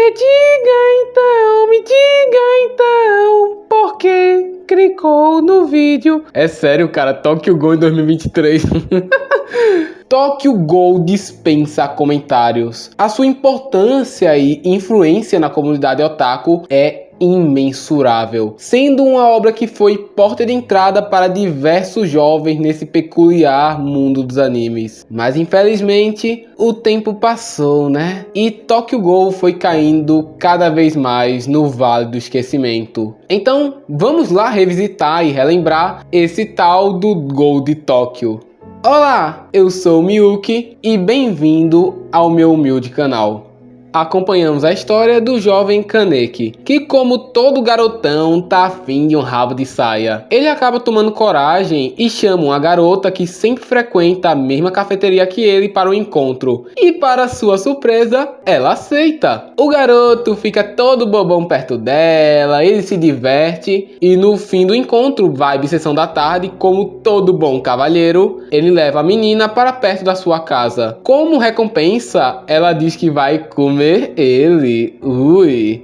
me diga então, por que clicou no vídeo? É sério, cara, Tokyo Ghoul em 2023. Tokyo Ghoul dispensa comentários. A sua importância e influência na comunidade otaku é imensurável, sendo uma obra que foi porta de entrada para diversos jovens nesse peculiar mundo dos animes. Mas infelizmente, o tempo passou, né? E Tokyo Ghoul foi caindo cada vez mais no vale do esquecimento. Então, vamos lá revisitar e relembrar esse tal do Ghoul de Tóquio. Olá, eu sou o Miyuki e bem-vindo ao meu humilde canal. Acompanhamos a história do jovem Kaneki, que como todo garotão tá afim de um rabo de saia. Ele acaba tomando coragem e chama uma garota que sempre frequenta a mesma cafeteria que ele para o encontro. E para sua surpresa, ela aceita. O garoto fica todo bobão perto dela, ele se diverte e no fim do encontro, vibe sessão da tarde, como todo bom cavalheiro, ele leva a menina para perto da sua casa. Como recompensa, ela diz que vai comer ele.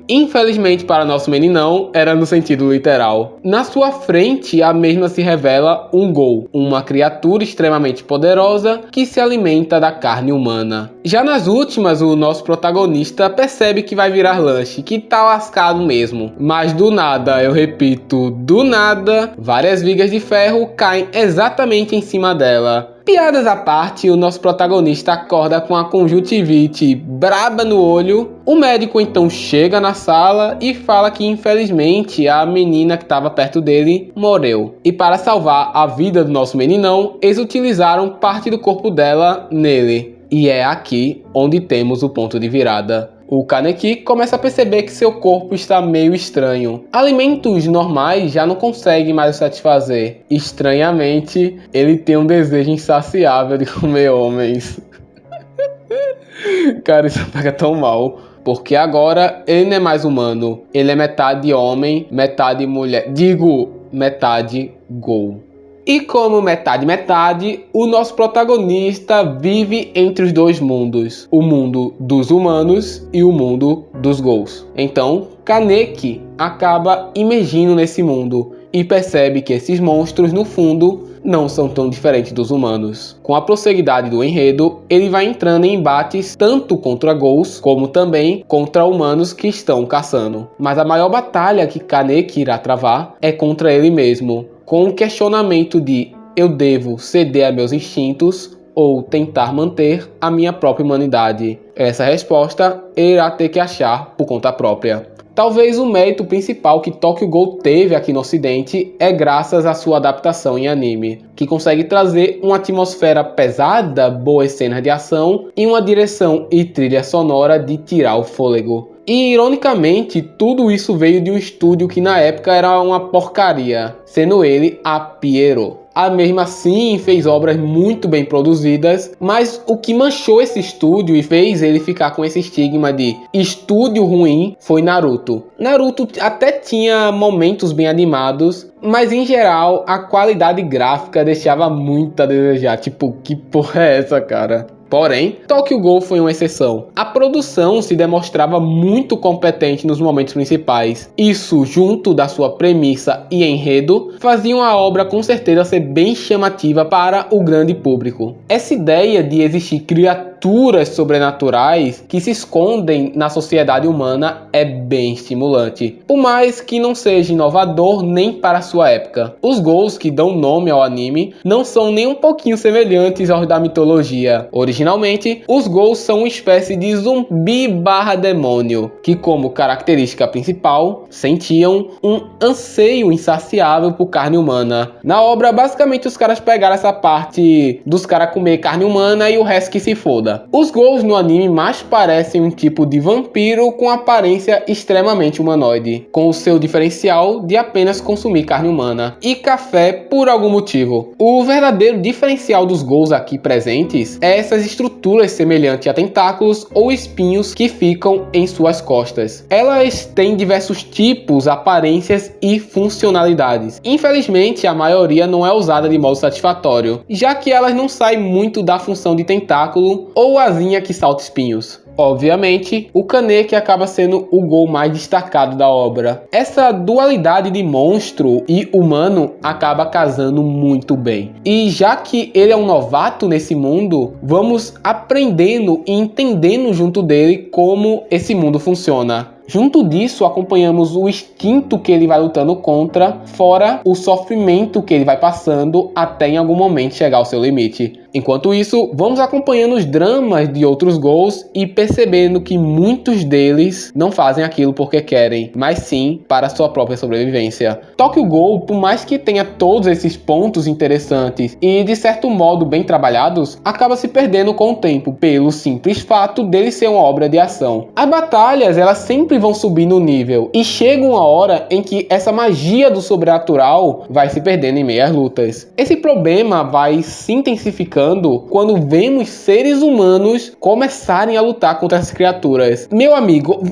Infelizmente para nosso meninão, era no sentido literal. Na sua frente, a mesma se revela um Ghoul, uma criatura extremamente poderosa que se alimenta da carne humana. Já nas últimas, o nosso protagonista percebe que vai virar lanche, que tá lascado mesmo. Mas do nada, eu repito, do nada, várias vigas de ferro caem exatamente em cima dela. Piadas à parte, o nosso protagonista acorda com a conjuntivite braba no olho. O médico então chega na sala e fala que infelizmente a menina que estava perto dele morreu. E para salvar a vida do nosso meninão, eles utilizaram parte do corpo dela nele. E é aqui onde temos o ponto de virada. O Kaneki começa a perceber que seu corpo está meio estranho. Alimentos normais já não conseguem mais o satisfazer. Estranhamente, ele tem um desejo insaciável de comer homens. Cara, isso pega tão mal. Porque agora ele não é mais humano. Ele é metade homem, metade mulher. Digo, metade Ghoul. E como metade, o nosso protagonista vive entre os dois mundos. O mundo dos humanos e o mundo dos Ghouls. Então, Kaneki acaba imergindo nesse mundo e percebe que esses monstros, no fundo, não são tão diferentes dos humanos. Com a prosseguidade do enredo, ele vai entrando em embates tanto contra Ghouls, como também contra humanos que estão caçando. Mas a maior batalha que Kaneki irá travar é contra ele mesmo, com o questionamento de eu devo ceder a meus instintos ou tentar manter a minha própria humanidade. Essa resposta ele irá ter que achar por conta própria. Talvez o mérito principal que Tokyo Ghoul teve aqui no ocidente é graças à sua adaptação em anime, que consegue trazer uma atmosfera pesada, boas cenas de ação e uma direção e trilha sonora de tirar o fôlego. E ironicamente, tudo isso veio de um estúdio que na época era uma porcaria, sendo ele a Pierrot. A mesma assim fez obras muito bem produzidas, mas o que manchou esse estúdio e fez ele ficar com esse estigma de estúdio ruim foi Naruto. Naruto até tinha momentos bem animados, mas em geral a qualidade gráfica deixava muito a desejar. Tipo, que porra é essa, cara? Porém, Tokyo Ghoul foi uma exceção. A produção se demonstrava muito competente nos momentos principais. Isso, junto da sua premissa e enredo, faziam a obra com certeza ser bem chamativa para o grande público. Essa ideia de existir criaturas sobrenaturais que se escondem na sociedade humana é bem estimulante, por mais que não seja inovador nem para sua época. Os Ghouls que dão nome ao anime não são nem um pouquinho semelhantes aos da mitologia original. Originalmente, os Ghouls são uma espécie de zumbi/demônio, que como característica principal, sentiam um anseio insaciável por carne humana. Na obra, basicamente os caras pegaram essa parte dos caras comer carne humana e o resto que se foda. Os Ghouls no anime mais parecem um tipo de vampiro com aparência extremamente humanoide, com o seu diferencial de apenas consumir carne humana e café por algum motivo. O verdadeiro diferencial dos Ghouls aqui presentes é essas estruturas semelhantes a tentáculos ou espinhos que ficam em suas costas. Elas têm diversos tipos, aparências e funcionalidades. Infelizmente, a maioria não é usada de modo satisfatório, já que elas não saem muito da função de tentáculo ou asinha que salta espinhos. Obviamente, o Kaneki acaba sendo o Gol mais destacado da obra. Essa dualidade de monstro e humano acaba casando muito bem. E já que ele é um novato nesse mundo, vamos aprendendo e entendendo junto dele como esse mundo funciona. Junto disso, acompanhamos o instinto que ele vai lutando contra, fora o sofrimento que ele vai passando até em algum momento chegar ao seu limite. Enquanto isso, vamos acompanhando os dramas de outros Gols e percebendo que muitos deles não fazem aquilo porque querem, mas sim para sua própria sobrevivência. Tokyo Ghoul, por mais que tenha todos esses pontos interessantes e de certo modo bem trabalhados, acaba se perdendo com o tempo, pelo simples fato dele ser uma obra de ação. As batalhas, elas sempre vão subir no nível e chega uma hora em que essa magia do sobrenatural vai se perdendo em meio às lutas. Esse problema vai se intensificando quando vemos seres humanos começarem a lutar contra as criaturas. Meu amigo,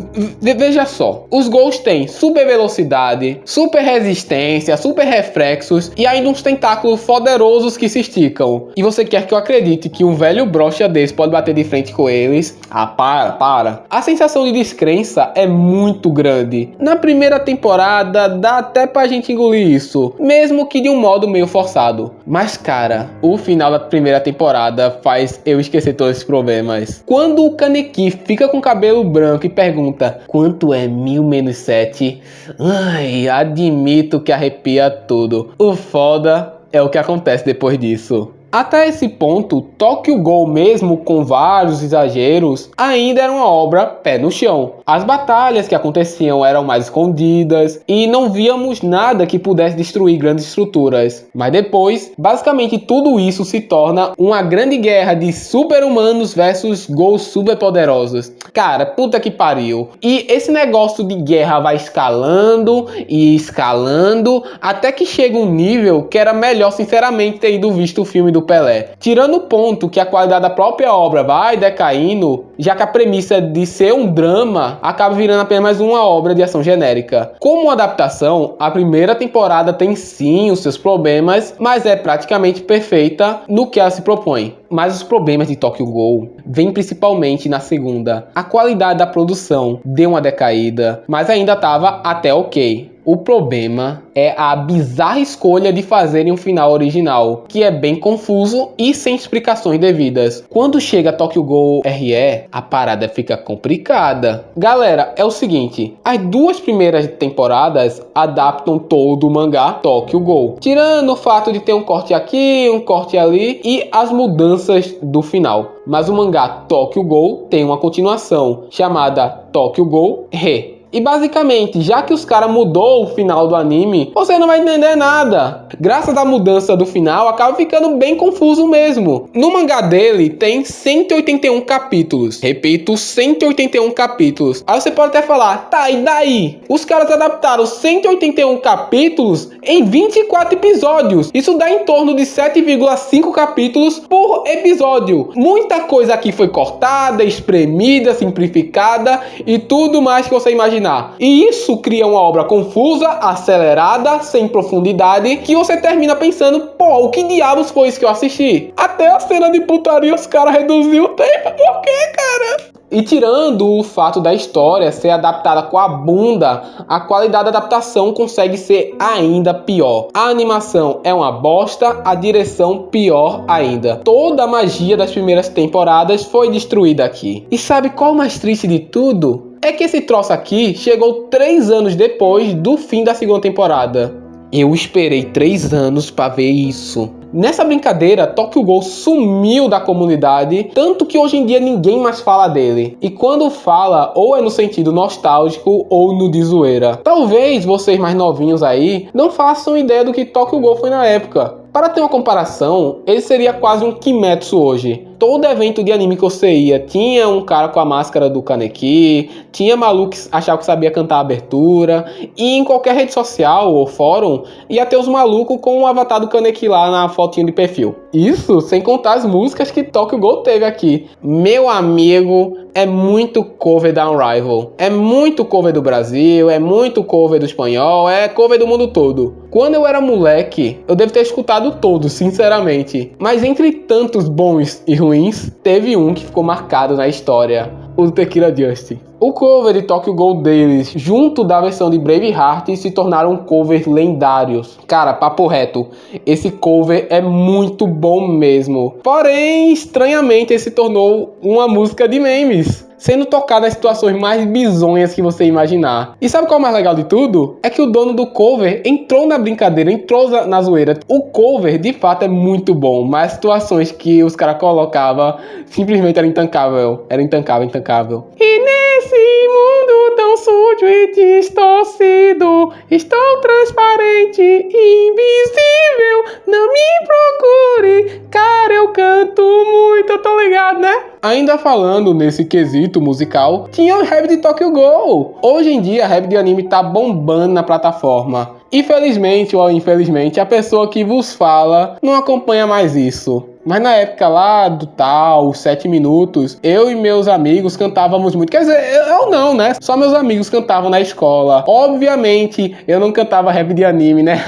veja só, os Ghouls têm super velocidade, super resistência, super reflexos e ainda uns tentáculos poderosos que se esticam. E você quer que eu acredite que um velho broxa desse pode bater de frente com eles? Ah, para. A sensação de descrença é muito grande. Na primeira temporada dá até pra gente engolir isso, mesmo que de um modo meio forçado. Mas cara, o final da primeira temporada faz eu esquecer todos esses problemas. Quando o Kaneki fica com cabelo branco e pergunta quanto é 1000 menos 7, ai, admito que arrepia tudo. O foda é o que acontece depois disso. Até esse ponto, Tokyo Ghoul, mesmo com vários exageros, ainda era uma obra pé no chão. As batalhas que aconteciam eram mais escondidas e não víamos nada que pudesse destruir grandes estruturas. Mas depois, basicamente tudo isso se torna uma grande guerra de super-humanos versus Ghouls superpoderosos. Cara, puta que pariu. E esse negócio de guerra vai escalando e escalando até que chega um nível que era melhor, sinceramente, ter ido visto o filme do Pelé. Tirando o ponto que a qualidade da própria obra vai decaindo, já que a premissa de ser um drama acaba virando apenas uma obra de ação genérica. Como adaptação, a primeira temporada tem sim os seus problemas, mas é praticamente perfeita no que ela se propõe. Mas os problemas de Tokyo Ghoul vêm principalmente na segunda. A qualidade da produção deu uma decaída, mas ainda estava até ok. O problema é a bizarra escolha de fazerem um final original, que é bem confuso e sem explicações devidas. Quando chega Tokyo Ghoul RE, a parada fica complicada. Galera, é o seguinte, as duas primeiras temporadas adaptam todo o mangá Tokyo Ghoul, tirando o fato de ter um corte aqui, um corte ali e as mudanças do final. Mas o mangá Tokyo Ghoul tem uma continuação chamada Tokyo Ghoul Re. E basicamente, já que os caras mudou o final do anime, você não vai entender nada. Graças à mudança do final, acaba ficando bem confuso mesmo. No mangá dele tem 181 capítulos. Repito, 181 capítulos. Aí você pode até falar, tá, e daí? Os caras adaptaram 181 capítulos em 24 episódios. Isso dá em torno de 7,5 capítulos por episódio. Muita coisa aqui foi cortada, espremida, simplificada e tudo mais que você imagina. E isso cria uma obra confusa, acelerada, sem profundidade, que você termina pensando, pô, o que diabos foi isso que eu assisti? Até a cena de putaria os caras reduziram o tempo, por quê, cara? E tirando o fato da história ser adaptada com a bunda, a qualidade da adaptação consegue ser ainda pior. A animação é uma bosta, a direção pior ainda. Toda a magia das primeiras temporadas foi destruída aqui. E sabe qual é o mais triste de tudo? É que esse troço aqui chegou 3 anos depois do fim da segunda temporada. Eu esperei 3 anos pra ver isso. Nessa brincadeira, Tokyo Ghoul sumiu da comunidade, tanto que hoje em dia ninguém mais fala dele. E quando fala, ou é no sentido nostálgico ou no de zoeira. Talvez vocês mais novinhos aí não façam ideia do que Tokyo Ghoul foi na época. Para ter uma comparação, ele seria quase um Kimetsu hoje. Todo evento de anime que você ia, tinha um cara com a máscara do Kaneki, tinha maluco que achava que sabia cantar a abertura, e em qualquer rede social ou fórum, ia ter os malucos com o avatar do Kaneki lá na fotinho de perfil. Isso sem contar as músicas que Tokyo Ghoul teve aqui. Meu amigo, é muito cover da Unrival. É muito cover do Brasil, é muito cover do espanhol, é cover do mundo todo. Quando eu era moleque, eu devo ter escutado todos, sinceramente. Mas entre tantos bons e ruins, teve um que ficou marcado na história. o Tequila Just. O cover de Tokyo Ghoul deles, junto da versão de Braveheart, se tornaram covers lendários. Cara, papo reto, esse cover é muito bom mesmo. Porém, estranhamente, ele se tornou uma música de memes, sendo tocada em situações mais bizonhas que você imaginar. E sabe qual é o mais legal de tudo? É que o dono do cover entrou na brincadeira, entrou na zoeira. O cover, de fato, é muito bom, mas as situações que os caras colocavam simplesmente era intancável. Era intancável, intancável. E nesse mundo tão sujo e distorcido, estou transparente e invisível. Não me procure, cara, eu canto muito, tô ligado, né? Ainda falando nesse quesito musical, tinha o rap de Tokyo Ghoul. Hoje em dia, a rap de anime tá bombando na plataforma. Infelizmente ou infelizmente, a pessoa que vos fala não acompanha mais isso. Mas na época lá do tal, 7 minutos, eu e meus amigos cantávamos muito. Quer dizer, eu não, né? Só meus amigos cantavam na escola. Obviamente, eu não cantava rap de anime, né?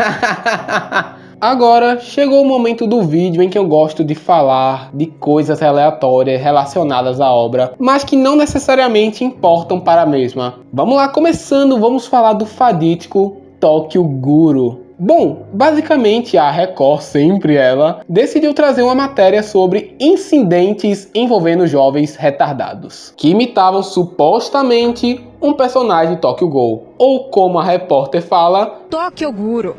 Agora, chegou o momento do vídeo em que eu gosto de falar de coisas aleatórias relacionadas à obra, mas que não necessariamente importam para a mesma. Vamos lá, começando, vamos falar do fadídico Tokyo Ghoul. Bom, basicamente a Record, sempre ela, decidiu trazer uma matéria sobre incidentes envolvendo jovens retardados, que imitavam supostamente um personagem de Tokyo Ghoul, ou como a repórter fala, Tokyo Ghoul.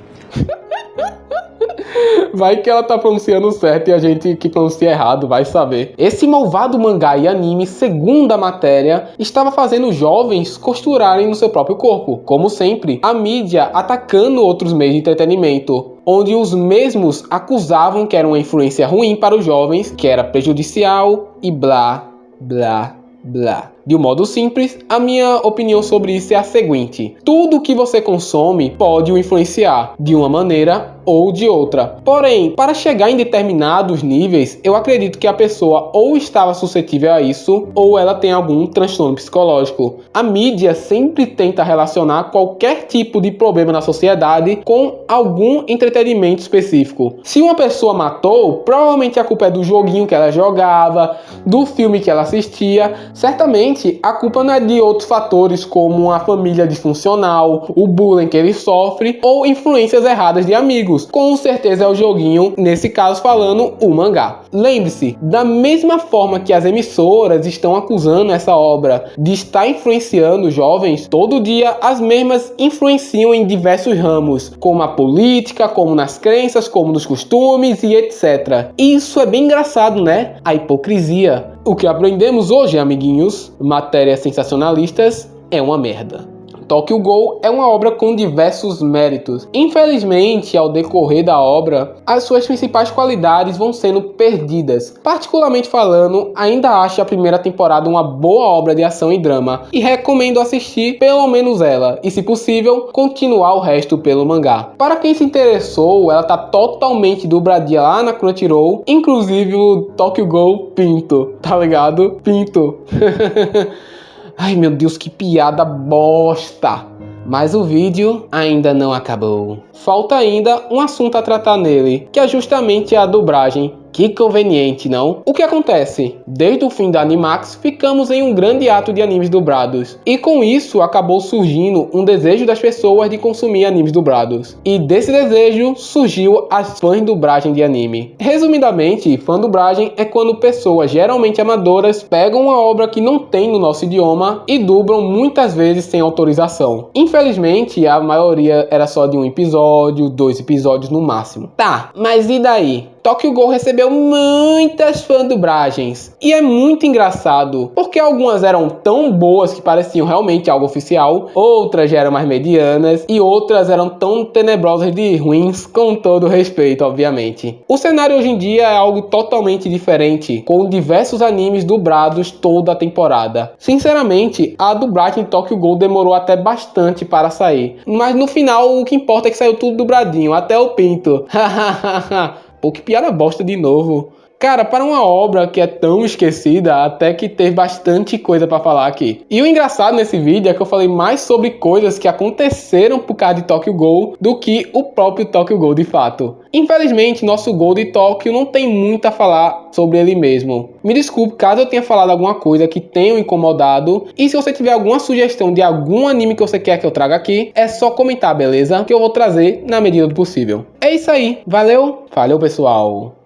Vai que ela tá pronunciando certo e a gente que pronuncia errado vai saber. Esse malvado mangá e anime, segundo a matéria, estava fazendo jovens costurarem no seu próprio corpo. Como sempre, a mídia atacando outros meios de entretenimento, onde os mesmos acusavam que era uma influência ruim para os jovens, que era prejudicial e blá, blá, blá. De um modo simples, a minha opinião sobre isso é a seguinte: tudo que você consome pode o influenciar de uma maneira ou de outra. Porém, para chegar em determinados níveis, eu acredito que a pessoa ou estava suscetível a isso, ou ela tem algum transtorno psicológico. A mídia sempre tenta relacionar qualquer tipo de problema na sociedade com algum entretenimento específico. Se uma pessoa matou, provavelmente a culpa é do joguinho que ela jogava, do filme que ela assistia. Certamente a culpa não é de outros fatores como a família disfuncional, o bullying que ele sofre ou influências erradas de amigos. Com certeza é o joguinho, nesse caso falando, o mangá. Lembre-se, da mesma forma que as emissoras estão acusando essa obra de estar influenciando jovens, todo dia as mesmas influenciam em diversos ramos, como a política, como nas crenças, como nos costumes e etc. Isso é bem engraçado, né? A hipocrisia. O que aprendemos hoje, amiguinhos, matérias sensacionalistas, é uma merda. Tokyo Ghoul é uma obra com diversos méritos. Infelizmente, ao decorrer da obra, as suas principais qualidades vão sendo perdidas. Particularmente falando, ainda acho a primeira temporada uma boa obra de ação e drama, e recomendo assistir pelo menos ela, e se possível, continuar o resto pelo mangá. Para quem se interessou, ela tá totalmente dubladinha lá na Crunchyroll, inclusive o Tokyo Ghoul Pinto, tá ligado? Pinto. Ai meu Deus, que piada bosta! Mas o vídeo ainda não acabou. Falta ainda um assunto a tratar nele, que é justamente a dublagem. Que conveniente, não? O que acontece? Desde o fim da Animax, ficamos em um grande ato de animes dublados. E com isso, acabou surgindo um desejo das pessoas de consumir animes dublados. E desse desejo, surgiu as fãs dublagem de anime. Resumidamente, fã dublagem é quando pessoas, geralmente amadoras, pegam uma obra que não tem no nosso idioma e dublam muitas vezes sem autorização. Infelizmente, a maioria era só de um episódio, 2 episódios no máximo. Tá, mas e daí? Tokyo Ghoul recebeu muitas fã-dublagens. E é muito engraçado, porque algumas eram tão boas que pareciam realmente algo oficial, outras já eram mais medianas, e outras eram tão tenebrosas de ruins, com todo respeito, obviamente. O cenário hoje em dia é algo totalmente diferente, com diversos animes dublados toda a temporada. Sinceramente, a dublagem de Tokyo Ghoul demorou até bastante para sair, mas no final o que importa é que saiu tudo dubladinho, até o pinto. Pô, que piada bosta de novo. Cara, para uma obra que é tão esquecida, até que teve bastante coisa para falar aqui. E o engraçado nesse vídeo é que eu falei mais sobre coisas que aconteceram por causa de Tokyo Ghoul do que o próprio Tokyo Ghoul de fato. Infelizmente, nosso Ghoul de Tóquio não tem muito a falar sobre ele mesmo. Me desculpe caso eu tenha falado alguma coisa que tenha incomodado. E se você tiver alguma sugestão de algum anime que você quer que eu traga aqui, é só comentar, beleza? Que eu vou trazer na medida do possível. É isso aí. Valeu, pessoal.